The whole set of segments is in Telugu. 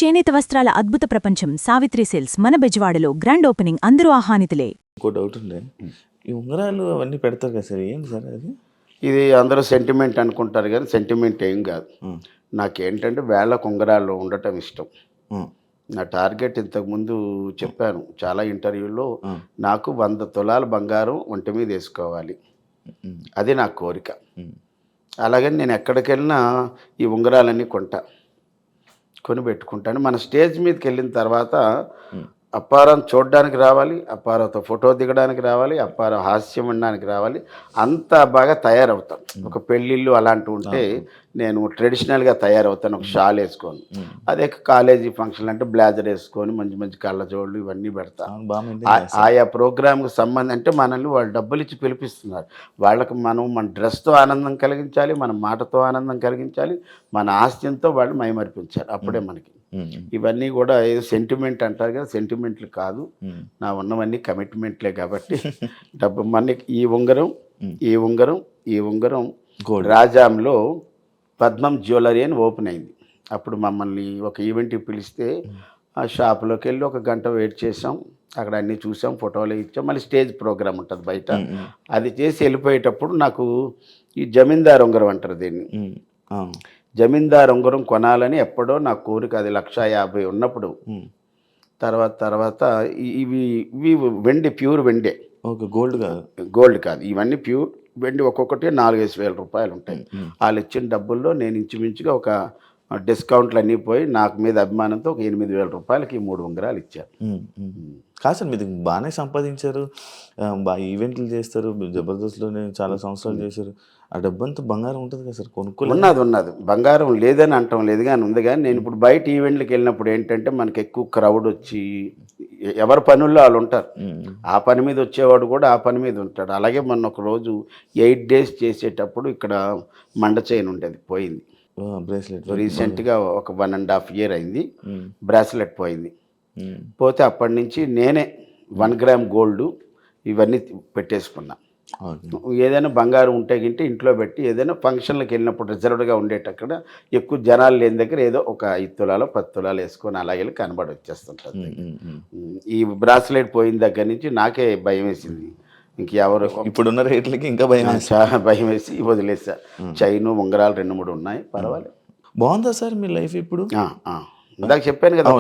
చేనేత వస్త్రాల అద్భుత ప్రపంచం సావిత్రి సిల్క్స్ మన బెజవాడలో గ్రాండ్ ఓపెనింగ్ అందరూ ఆహ్వానితులే. ఇంకో డౌట్ ఉండే, ఈ ఉంగరాలు అవన్నీ పెడతారు కదా సార్, ఏంటి సార్ అది? ఇది అందరూ సెంటిమెంట్ అనుకుంటారు కానీ సెంటిమెంట్ ఏం కాదు. నాకేంటంటే వేళ్ళకు ఉంగరాలు ఉండటం ఇష్టం. నా టార్గెట్ ఇంతకుముందు చెప్పాను చాలా ఇంటర్వ్యూలో, నాకు 100 తులాల బంగారం ఒంటి మీద వేసుకోవాలి, అది నా కోరిక. అలాగని నేను ఎక్కడికి వెళ్ళినా ఈ ఉంగరాలన్నీ కొని పెట్టుకుంటాను. మన స్టేజ్ మీదకి వెళ్ళిన తర్వాత అప్పారావు చూడడానికి రావాలి, అప్పారావుతో ఫోటో దిగడానికి రావాలి, అప్పారావు హాస్యం వినడానికి రావాలి, అంత బాగా తయారవుతాం. ఒక పెళ్ళిళ్ళు అలాంటివి ఉంటే నేను ట్రెడిషనల్గా తయారవుతాను, ఒక షాల్ వేసుకొని. అదే కాలేజీ ఫంక్షన్ అంటే బ్లేజర్ వేసుకొని మంచి మంచి కళ్ళజోళ్ళు ఇవన్నీ పెడతాను. ఆయా ప్రోగ్రామ్కి సంబంధం అంటే మనల్ని వాళ్ళు డబ్బులు ఇచ్చి పిలిపిస్తున్నారు, వాళ్ళకి మనం మన డ్రెస్తో ఆనందం కలిగించాలి, మన మాటతో ఆనందం కలిగించాలి, మన ఆస్తితో వాళ్ళు మైమరిపించాలి. అప్పుడే మనకి ఇవన్నీ కూడా ఏదో సెంటిమెంట్ అంటారు కదా, సెంటిమెంట్లు కాదు, నా ఉన్నవన్నీ కమిట్మెంట్లే. కాబట్టి డబ్బు మనకి ఈ ఉంగరం రాజాంలో పద్మం జ్యువెలరీ అని ఓపెన్ అయింది. అప్పుడు మమ్మల్ని ఒక ఈవెంట్కి పిలిస్తే ఆ షాప్లోకి వెళ్ళి 1 గంట వెయిట్ చేసాం, అక్కడ అన్నీ చూసాం, ఫోటోలు ఇచ్చాం. మళ్ళీ స్టేజ్ ప్రోగ్రామ్ ఉంటుంది బయట, అది చేసి వెళ్ళిపోయేటప్పుడు నాకు ఈ జమీందార్ ఉంగరం అంటారు దీన్ని, జమీందార్ ఉంగరం కొనాలని ఎప్పుడో నా కోరిక. అది 1,50,000 ఉన్నప్పుడు. తర్వాత ఇవి వెండి, ప్యూర్ వెండే, ఓకే, గోల్డ్ కాదు, ఇవన్నీ ప్యూర్ వెండి. ఒక్కొక్కటి 4,000-5,000 వేల రూపాయలు ఉంటాయి. వాళ్ళు ఇచ్చిన డబ్బుల్లో నేను ఇంచుమించుగా ఒక డిస్కౌంట్లు అన్నీ పోయి నాకు మీద అభిమానంతో ఒక 8,000 రూపాయలకి 3 ఉంగరాలు ఇచ్చారు. కాదు సార్, మీరు బాగానే సంపాదించారు, బాగా ఈవెంట్లు చేస్తారు, జబర్దస్త్లోనే చాలా సంవత్సరాలు చేశారు. ఆ డబ్బంతా బంగారం ఉంటుంది కదా సార్, ఉన్నది బంగారం లేదని అంటాం లేదు, కానీ ఉంది. కానీ నేను ఇప్పుడు బయట ఈవెంట్లకు వెళ్ళినప్పుడు ఏంటంటే మనకి ఎక్కువ క్రౌడ్ వచ్చి ఎవరి పనుల్లో వాళ్ళు ఉంటారు, ఆ పని మీద వచ్చేవాడు కూడా ఆ పని మీద ఉంటాడు. అలాగే మొన్న ఒక రోజు 8 డేస్ చేసేటప్పుడు ఇక్కడ మండ చైన్ ఉండేది, పోయింది. బ్రేస్లెట్ రీసెంట్గా ఒక 1.5 year అయింది, బ్రాస్లెట్ పోయింది. పోతే అప్పటి నుంచి నేనే 1 గ్రామ్ గోల్డ్ ఇవన్నీ పెట్టేసుకున్నా. ఏదైనా బంగారం ఉంటే గింటే ఇంట్లో పెట్టి ఏదైనా ఫంక్షన్లకు వెళ్ళినప్పుడు రిజర్వ్డ్గా ఉండేటక్కడ ఎక్కువ జనాలు లేని దగ్గర ఏదో ఒక 5 తులాలు 10 తులాలు వేసుకొని అలాగే కనబడి వచ్చేస్తుంటుంది. ఈ బ్రాస్లెట్ పోయిన దగ్గర నుంచి నాకే భయం వేసింది, ఇంకెవరు ఇప్పుడున్న రేట్లకి ఇంకా చాలా భయం వేసి వదిలేసా. చైను ఉంగరాలు 2-3 ఉన్నాయి, పర్వాలేదు. బాగుందా సార్ మీ లైఫ్ ఇప్పుడు? ఇందాక చెప్పాను కదా,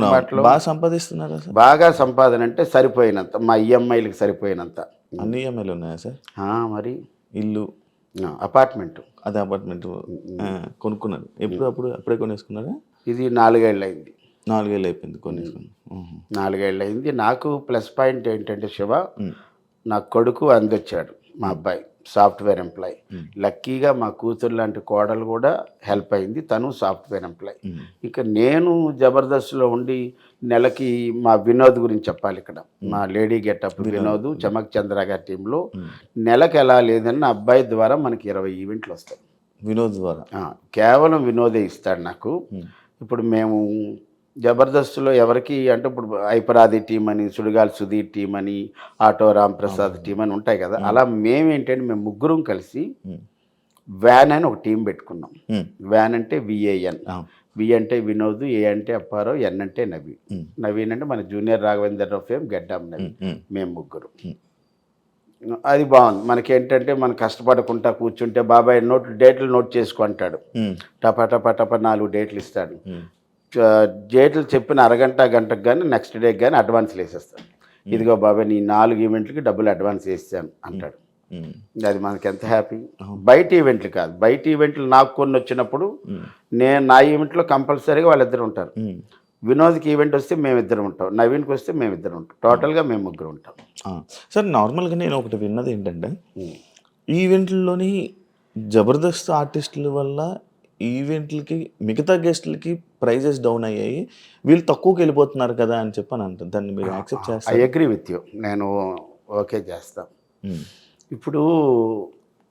బాగా సంపాదిస్తున్నారా సార్? బాగా సంపాదన అంటే సరిపోయినంత, మా ఈఎంఐలకు సరిపోయినంత. అన్ని ఈఎంఐలు ఉన్నాయా సార్? మరి ఇల్లు, అపార్ట్మెంట్, అదే అపార్ట్మెంట్ కొనుక్కున్నారు అప్పుడే కొనేసుకున్నారా? ఇది 4 ఏళ్ళు అయింది. 4 ఏళ్ళు అయిపోయింది కొనేసుకుని. 4 ఏళ్ళు అయింది. నాకు ప్లస్ పాయింట్ ఏంటంటే శివ, నా కొడుకు అందొచ్చాడు, మా అబ్బాయి సాఫ్ట్వేర్ ఎంప్లాయ్. లక్కీగా మా కూతురు లాంటి కోడలు కూడా హెల్ప్ అయింది, తను సాఫ్ట్వేర్ ఎంప్లాయ్. ఇక నేను జబర్దస్త్లో ఉండి నెలకి మా వినోద్ గురించి చెప్పాలి ఇక్కడ. మా లేడీ గెటప్ వినోద్, చమక్ చంద్ర గారి టీంలో నెలకు ఎలా లేదని నా అబ్బాయి ద్వారా మనకి 20 ఈవెంట్లు వస్తాయి. వినోద్ ద్వారా కేవలం వినోదే ఇస్తాడు నాకు. ఇప్పుడు మేము జబర్దస్త్లో ఎవరికి అంటే ఇప్పుడు ఐపరాది టీం అని, సుడిగాల్ సుధీర్ టీం అని, ఆటో రామ్ ప్రసాద్ టీం అని ఉంటాయి కదా. అలా మేమేంటంటే మేము ముగ్గురం కలిసి వ్యాన్ అని ఒక టీం పెట్టుకున్నాం. వ్యాన్ అంటే VAN, వి అంటే వినోద్, ఏ అంటే అప్పారావు, ఎన్ అంటే నవీన్ అంటే మన జూనియర్ రాఘవేంద్రరావు ఫేమ్ గడ్డాం నవీన్. మేము ముగ్గురు. అది బాగుంది. మనకేంటంటే మనం కష్టపడకుండా కూర్చుంటే బాబాయ్ డేట్లు నోట్ చేసుకుంటాడు, టపా 4 డేట్లు ఇస్తాడు. డేట్లు చెప్పిన గంటకు కానీ నెక్స్ట్ డేకి కానీ అడ్వాన్స్లు వేసేస్తాడు. ఇదిగో బాబాయ్ నీ 4 ఈవెంట్లకి డబ్బులు అడ్వాన్స్ వేసాను అంటాడు. అది మనకి ఎంత హ్యాపీ. బయట ఈవెంట్లు కాదు, బయట ఈవెంట్లు నాకు కొన్ని వచ్చినప్పుడు నా ఈవెంట్లో కంపల్సరీగా వాళ్ళిద్దరు ఉంటారు. వినోద్కి ఈవెంట్ వస్తే మేమిద్దరం ఉంటాం, నవీన్కి వస్తే మేమిద్దరం ఉంటాం, టోటల్గా మేము ముగ్గురు ఉంటాం. సార్ నార్మల్గా నేను ఒకటి విన్నది ఏంటంటే, ఈవెంట్లలోని జబర్దస్త్ ఆర్టిస్టుల వల్ల ఈవెంట్లకి మిగతా గెస్ట్లకి ప్రైజెస్ డౌన్ అయ్యాయి, వీళ్ళు తక్కువకి వెళ్ళిపోతున్నారు కదా అని చెప్పని అంటారు. దాన్ని మీరు యాక్సెప్ట్ చేస్తారు? ఐ అగ్రీ విత్ యూ, నేను ఓకే చేస్తాను. ఇప్పుడు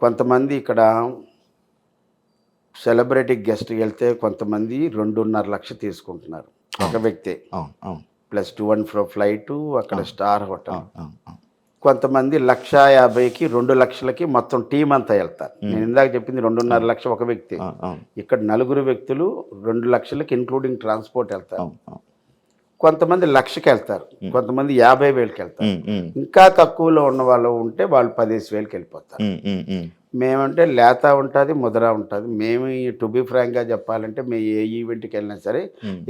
కొంతమంది ఇక్కడ సెలబ్రిటీ గెస్ట్కి వెళ్తే కొంతమంది 2.5 లక్షలు తీసుకుంటున్నారు ఒక వ్యక్తి, ప్లస్ 2 and fro ఫ్లైటు, అక్కడ స్టార్ హోటల్. కొంతమంది 1,50,000కి 2,00,000కి మొత్తం టీం అంతా వెళ్తారు. నేను ఇందాక చెప్పింది 2.5 లక్షలు ఒక వ్యక్తి, ఇక్కడ 4 వ్యక్తులు 2 లక్షలకి ఇంక్లూడింగ్ ట్రాన్స్పోర్ట్ వెళ్తారు. కొంతమంది 1,00,000కి వెళ్తారు, కొంతమంది 50,000కి వెళ్తారు. ఇంకా తక్కువలో ఉన్న వాళ్ళు ఉంటే వాళ్ళు 15,000కి వెళ్ళిపోతారు. మేమంటే లేత ఉంటుంది, ముదరా ఉంటుంది. మేము టు బి ఫ్రాంక్గా చెప్పాలంటే మేము ఏ ఈవెంట్కి వెళ్ళినా సరే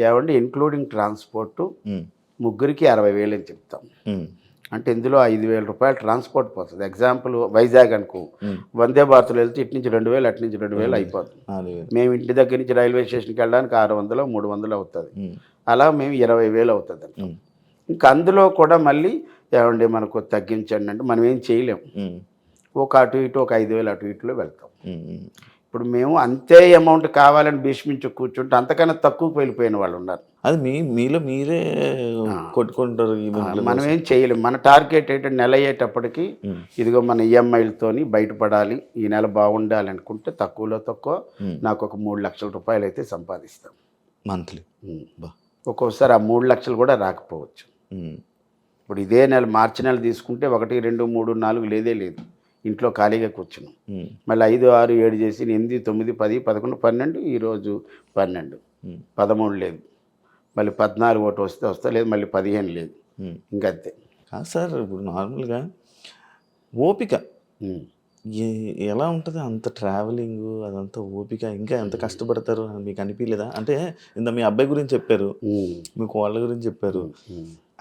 ఏమంటే ఇంక్లూడింగ్ ట్రాన్స్పోర్టు ముగ్గురికి 60,000 అని చెప్తాం. అంటే ఇందులో 5,000 రూపాయలు ట్రాన్స్పోర్ట్ పోతుంది. ఎగ్జాంపుల్ వైజాగ్ అనుకో, వందే భారత్లో వెళ్తే ఇటు నుంచి 2,000, అటు నుంచి 2,000 అయిపోతుంది. మేము ఇంటి దగ్గర నుంచి రైల్వే స్టేషన్కి వెళ్ళడానికి 600, 300 అవుతుంది. అలా మేము 20,000 అవుతుంది అంట. ఇంకా అందులో కూడా మళ్ళీ ఏమండి మనకు తగ్గించండి అంటే మనం ఏం చేయలేము. ఒక అటు ఇటు ఒక 5,000 అటు ఇటులో వెళ్తాం. ఇప్పుడు మేము అంతే అమౌంట్ కావాలని భీష్మించి కూర్చుంటే అంతకన్నా తక్కువకి వెళ్ళిపోయిన వాళ్ళు ఉన్నారు. అది మీలో మీరే కొట్టుకుంటారు. మనం ఏం చేయలేము. మన టార్గెట్ ఏంటంటే నెల అయ్యేటప్పటికి ఇదిగో మన ఈఎంఐలతోని బయటపడాలి, ఈ నెల బాగుండాలి అనుకుంటే తక్కువలో తక్కువ నాకు ఒక 3 లక్షల రూపాయలు అయితే సంపాదిస్తాం మంత్లీ. ఒక్కోసారి ఆ 3 లక్షలు కూడా రాకపోవచ్చు. ఇప్పుడు ఇదే నెల మార్చి నెల తీసుకుంటే 1, 2, 3, 4 లేదే లేదు. ఇంట్లో ఖాళీగా కూర్చున్నాం. మళ్ళీ 5, 6, 7 చేసి 8, 9, 10, 11, 12, ఈరోజు 12, 13 లేదు. మళ్ళీ 14 ఒకటి వస్తే లేదు, మళ్ళీ 15 లేదు. ఇంకంతే కాదు సార్. ఇప్పుడు నార్మల్గా ఓపిక ఎలా ఉంటుంది? అంత ట్రావెలింగ్ అదంతా ఓపిక, ఇంకా ఎంత కష్టపడతారు మీకు అనిపించలేదా? అంటే ఇంత మీ అబ్బాయి గురించి చెప్పారు, మీ కోళ్ళ గురించి చెప్పారు,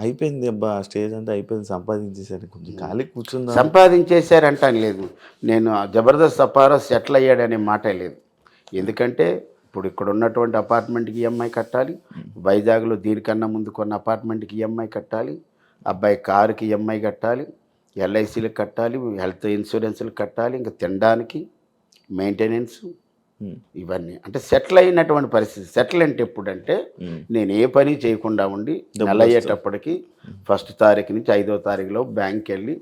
అయిపోయింది అబ్బా స్టేజ్ అంతా అయిపోయింది, సంపాదించేసారు, కొంచెం ఖాళీ కూర్చుందా? సంపాదించేశారంటాను లేదు. నేను జబర్దస్త్ అపారో సెటిల్ అయ్యాడనే మాట లేదు. ఎందుకంటే ఇప్పుడు ఇక్కడ ఉన్నటువంటి అపార్ట్మెంట్కి ఈఎంఐ కట్టాలి, వైజాగ్లో దీనికన్నా ముందు కొన్న అపార్ట్మెంట్కి ఈఎంఐ కట్టాలి, అబ్బాయి కారుకి ఈఎంఐ కట్టాలి, ఎల్ఐసీలకు కట్టాలి, హెల్త్ ఇన్సూరెన్స్లకు కట్టాలి, ఇంకా తినడానికి మెయింటెనెన్స్, ఇవన్నీ అంటే సెటిల్ అయినటువంటి పరిస్థితి. సెటిల్ అంటే ఎప్పుడంటే నేను ఏ పని చేయకుండా ఉండి నెల అయ్యేటప్పటికి 1వ తారీఖు నుంచి 5వ తారీఖులో బ్యాంక్కి వెళ్ళి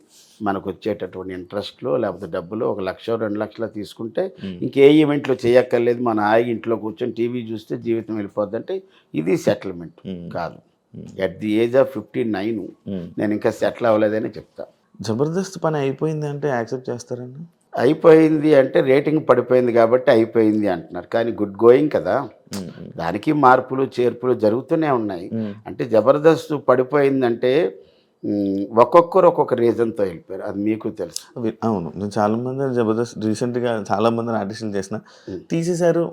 మనకు వచ్చేటటువంటి ఇంట్రెస్ట్లో లేకపోతే డబ్బులు 1 లక్ష 2 లక్షలు తీసుకుంటే ఇంకే ఈవెంట్లో చేయక్కర్లేదు, మన హాయిగా ఇంట్లో కూర్చొని టీవీ చూస్తే జీవితం వెళ్ళిపోద్ది అంటే ఇది సెటిల్మెంట్ కాదు. ఎట్ ది ఏజ్ ఆఫ్ 59 నేను ఇంకా సెటిల్ అవ్వలేదని చెప్తా. జబర్దస్త్ పని అయిపోయింది అంటే యాక్సెప్ట్ చేస్తారండి? అయిపోయింది అంటే రేటింగ్ పడిపోయింది కాబట్టి అయిపోయింది అంటున్నారు, కానీ గుడ్ గోయింగ్ కదా, దానికి మార్పులు చేర్పులు జరుగుతూనే ఉన్నాయి. అంటే జబర్దస్త్ పడిపోయిందంటే ఒక్కొక్కరు ఒక్కొక్క రీజన్తో వెళ్ళిపోయారు, అది మీకు తెలుసు. అవును, నేను చాలామంది జబర్దస్త్ రీసెంట్గా చాలామంది ఆర్టిస్టులు చేసిన తీసేశారు,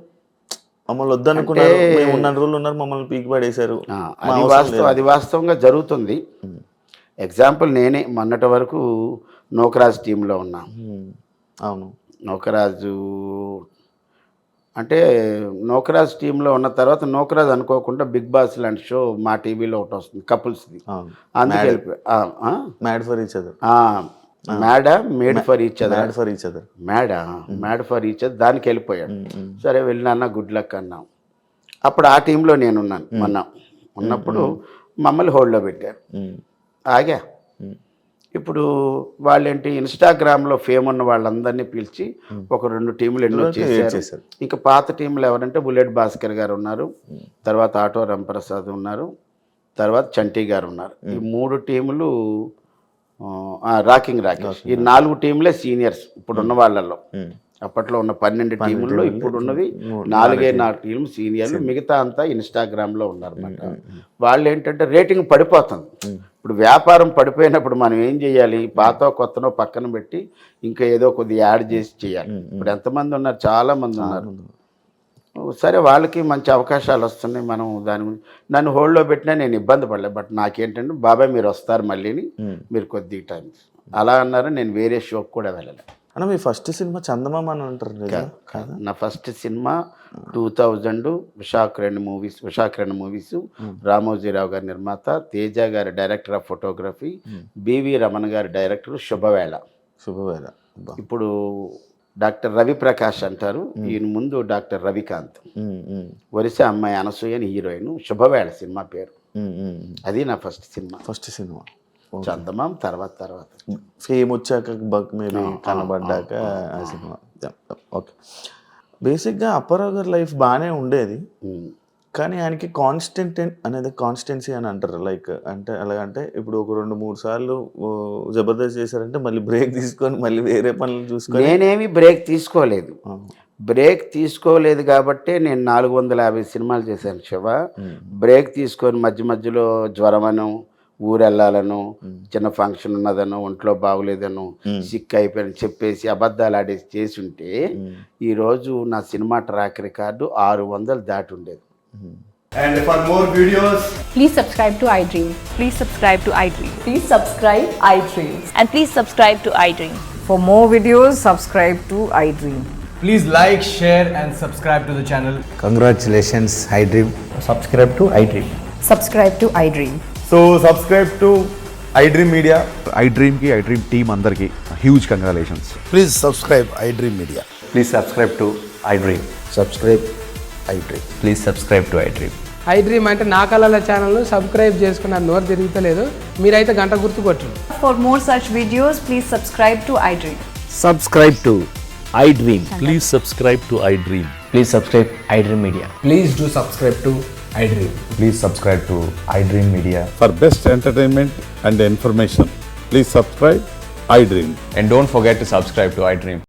మమ్మల్ని వద్దనుకున్నారు, మేము ఉన్న రోజులు ఉన్నారు, మమ్మల్ని పీకి పడేశారు. అది వాస్తవంగా జరుగుతుంది. ఎగ్జాంపుల్ నేనే మొన్నటి వరకు నోకరాజ్ టీంలో ఉన్నా. అవును, నోకరాజు అంటే నోకరాజ్ టీంలో ఉన్న తర్వాత నోకరాజ్ అనుకోకుండా బిగ్ బాస్ లాంటి షో మా టీవీలో ఒకటి వస్తుంది కపుల్స్ది, అందుకే mad for each other, made for each other, mad for each other దానికి వెళ్ళిపోయాడు. సరే వెళ్ళినా గుడ్ లక్ అన్నాం. అప్పుడు ఆ టీంలో నేనున్నాను. ఉన్నప్పుడు మమ్మల్ని హోల్డ్లో పెట్టారు, ఆగా. ఇప్పుడు వాళ్ళేంటి ఇన్స్టాగ్రామ్లో ఫేమ్ ఉన్న వాళ్ళందరినీ పిలిచి ఒక 2 టీములు ఎన్నో చేశారు. ఇంకా పాత టీంలు ఎవరంటే బుల్లెట్ భాస్కర్ గారు ఉన్నారు, తర్వాత ఆటో రంప్రసాద్ ఉన్నారు, తర్వాత చంటి గారు ఉన్నారు. ఈ 3 టీములు రాకింగ్ రాకేష్, ఈ 4 టీంలే సీనియర్స్ ఇప్పుడున్న వాళ్ళల్లో. అప్పట్లో ఉన్న 12 టీముల్లో ఇప్పుడు ఉన్నది 4 టీములు సీనియర్లు, మిగతా అంతా ఇన్స్టాగ్రామ్లో ఉన్నారన్నమాట. వాళ్ళు ఏంటంటే రేటింగ్ పడిపోతుంది. ఇప్పుడు వ్యాపారం పడిపోయినప్పుడు మనం ఏం చేయాలి? పాత కొత్తనో పక్కన పెట్టి ఇంకా ఏదో కొద్దిగా యాడ్ చేసి చేయాలి. ఇప్పుడు ఎంతమంది ఉన్నారు? చాలామంది ఉన్నారు. సరే, వాళ్ళకి మంచి అవకాశాలు వస్తున్నాయి. మనం దాని గురించి నన్ను హోల్డ్లో పెట్టినా నేను ఇబ్బంది పడలేదు. బట్ నాకేంటంటే బాబాయ్ మీరు వస్తారు మళ్ళీని, మీరు కొద్ది టైం అలా అన్నారు. నేను వేరే షోకి కూడా వెళ్ళలేదు. అన్న మీ ఫస్ట్ సినిమా చందమామ అని అంటారు కదా? నా first cinema 2000 Visakha movies, Ramoji Rao గారి నిర్మాత, తేజ గారి director of photography, BV Ramana గారి డైరెక్టర్, శుభవేళ. ఇప్పుడు డాక్టర్ రవిప్రకాష్ అంటారు, ఈయన ముందు డాక్టర్ రవికాంత్, వరుస అమ్మాయి అనసూయ అని హీరోయిన్. శుభవేళ సినిమా పేరు. అది నా ఫస్ట్ సినిమా. చందమాం తర్వాత ఫేమ్ వచ్చాక మేబీ కనబడ్డాక ఆ సినిమా. ఓకే, బేసిక్గా అప్పారావు గారి లైఫ్ బాగానే ఉండేది, కానీ ఆయనకి కాన్స్టెంట్ అనేది కాన్స్టెన్సీ అని అంటారు. లైక్ అంటే ఎలాగంటే ఇప్పుడు ఒక 2-3 సార్లు జబర్దస్త్ చేశారంటే మళ్ళీ బ్రేక్ తీసుకొని మళ్ళీ వేరే పనులు చూసుకొని. నేనేమి బ్రేక్ తీసుకోలేదు. బ్రేక్ తీసుకోలేదు కాబట్టే నేను 450 సినిమాలు చేశాను శివ. బ్రేక్ తీసుకొని మధ్య మధ్యలో జ్వరమను, ఊరెళ్ళాలను, చిన్న ఫంక్షన్ ఉన్నదను, ఒంట్లో బాగులేదను, సిక్ అయిపోయాను చెప్పేసి అబద్ధాలు ఆడేసి చేసి ఉంటే ఈరోజు నా సినిమా ట్రాక్ రికార్డు 600 దాటి ఉండేది. And for more videos, Please subscribe to iDream. Please subscribe to iDream. Please subscribe iDream. And please subscribe to iDream. For more videos, subscribe to iDream. please like, share and subscribe to the channel. Congratulations, iDream. Subscribe to iDream. Subscribe to iDream. So subscribe to iDream Media. iDream की iDream team अंदर की huge congratulations. Please subscribe iDream Media. Please subscribe to iDream. Subscribe iDream. Please subscribe to iDream. iDream అంటే నా కళల ఛానల్ను సబ్స్క్రైబ్ చేసుకున్న నోరు తిరుగుతలేదు, మీరైతే గంట గుర్తు కొట్టండి. For more such videos, please subscribe to iDream. Subscribe to iDream. Please subscribe to iDream. Please subscribe iDream Media. Please do subscribe to iDream. Please subscribe to iDream Media. For best entertainment and information, please subscribe iDream. And don't forget to subscribe to iDream.